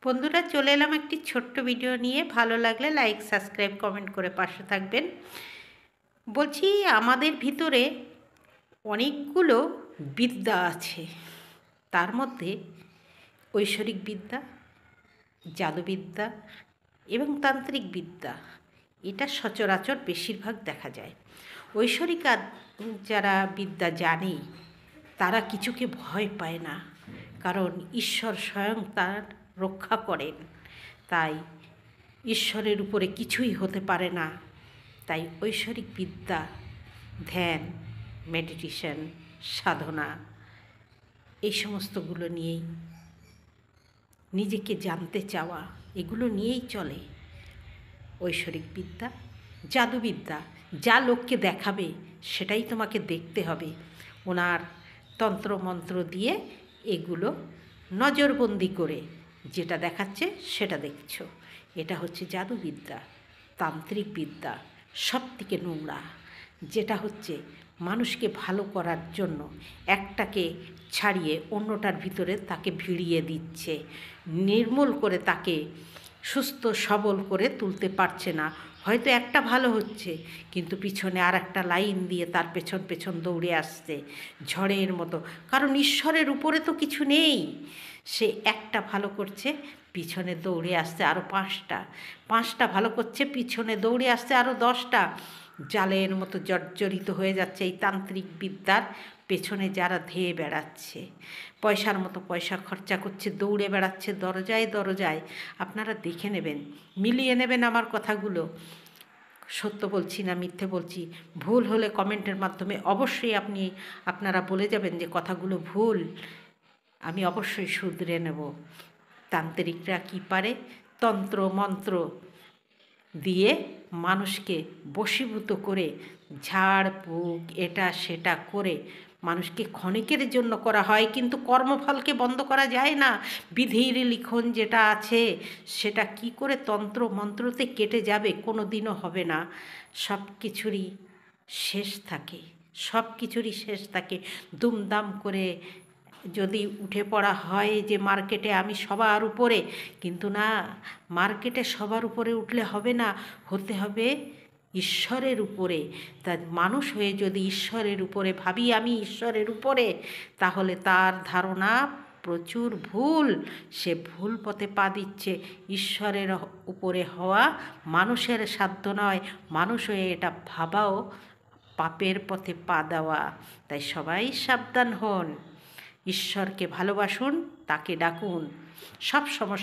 বন্ধুরা, চলে এলাম একটি ছোট্ট ভিডিও নিয়ে। ভালো লাগলে লাইক, সাবস্ক্রাইব, কমেন্ট করে পাশে থাকবেন। বলছি, আমাদের ভিতরে অনেকগুলো বিদ্যা আছে। তার মধ্যে ঐশ্বরিক বিদ্যা, জাদুবিদ্যা এবং তান্ত্রিক বিদ্যা, এটা সচরাচর বেশিরভাগ দেখা যায়। ঐশ্বরিক যারা বিদ্যা জানে তারা কিছুকে ভয় পায় না, কারণ ঈশ্বর স্বয়ং তার রক্ষা করেন। তাই ঈশ্বরের উপরে কিছুই হতে পারে না। তাই ঐশ্বরিক বিদ্যা, ধ্যান, মেডিটেশন, সাধনা, এই সমস্তগুলো নিয়েই নিজেকে জানতে চাওয়া, এগুলো নিয়েই চলে ঐশ্বরিক বিদ্যা। জাদুবিদ্যা, যা লোককে দেখাবে সেটাই তোমাকে দেখতে হবে। ওনার তন্ত্রমন্ত্র দিয়ে এগুলো নজরবন্দি করে যেটা দেখাচ্ছে সেটা দেখছো, এটা হচ্ছে জাদুবিদ্যা। তান্ত্রিক বিদ্যা সবথেকে নোংরা, যেটা হচ্ছে মানুষকে ভালো করার জন্য একটাকে ছাড়িয়ে অন্যটার ভিতরে তাকে ভিড়িয়ে দিচ্ছে, নির্মূল করে তাকে সুস্থ সবল করে তুলতে পারছে না। হয়তো একটা ভালো হচ্ছে, কিন্তু পিছনে আর একটা লাইন দিয়ে তার পেছন পেছন দৌড়ে আসছে ঝড়ের মতো। কারণ ঈশ্বরের উপরে তো কিছু নেই। সে একটা ভালো করছে, পিছনে দৌড়ে আসছে আরও পাঁচটা ভালো করছে, পিছনে দৌড়ে আসছে আরও 10টা। জালের মতো জর্জরিত হয়ে যাচ্ছে এই তান্ত্রিক বিদ্যার পেছনে যারা ধেয়ে বেড়াচ্ছে, পয়সার মতো পয়সা খরচা করছে, দৌড়ে বেড়াচ্ছে দরজায় দরজায়। আপনারা দেখে নেবেন, মিলিয়ে নেবেন আমার কথাগুলো। সত্য বলছি না মিথ্যে বলছি, ভুল হলে কমেন্টের মাধ্যমে অবশ্যই আপনারা বলে যাবেন যে কথাগুলো ভুল, আমি অবশ্যই শুধরে নেব। তান্ত্রিকরা কী পারে? তন্ত্র মন্ত্র দিয়ে মানুষকে বশীভূত করে, ঝাড়ফুঁক এটা সেটা করে মানুষকে ক্ষণিকের জন্য করা হয়, কিন্তু কর্মফলকে বন্ধ করা যায় না। বিধির লিখন যেটা আছে সেটা কি করে তন্ত্র মন্ত্রতে কেটে যাবে? কোনো দিনও হবে না। সব কিছুরই শেষ থাকে, সব কিছুরই শেষ থাকে। দুমদাম করে যদি উঠে পড়া হয় যে মার্কেটে আমি সবার উপরে, কিন্তু না, মার্কেটে সবার উপরে উঠলে হবে না, হতে হবে ঈশ্বরের উপরে। তা মানুষ হয়ে যদি ঈশ্বরের উপরে ভাবি আমি ঈশ্বরের উপরে, তাহলে তার ধারণা প্রচুর ভুল। সে ভুল পথে পা দিচ্ছে। ঈশ্বরের উপরে হওয়া মানুষের সাধ্য নয়। মানুষ হয়ে এটা ভাবাও পাপের পথে পা দেওয়া। তাই সবাই সাবধান হন, ঈশ্বরকে ভালোবাসুন, তাকে ডাকুন। সব সমস্যা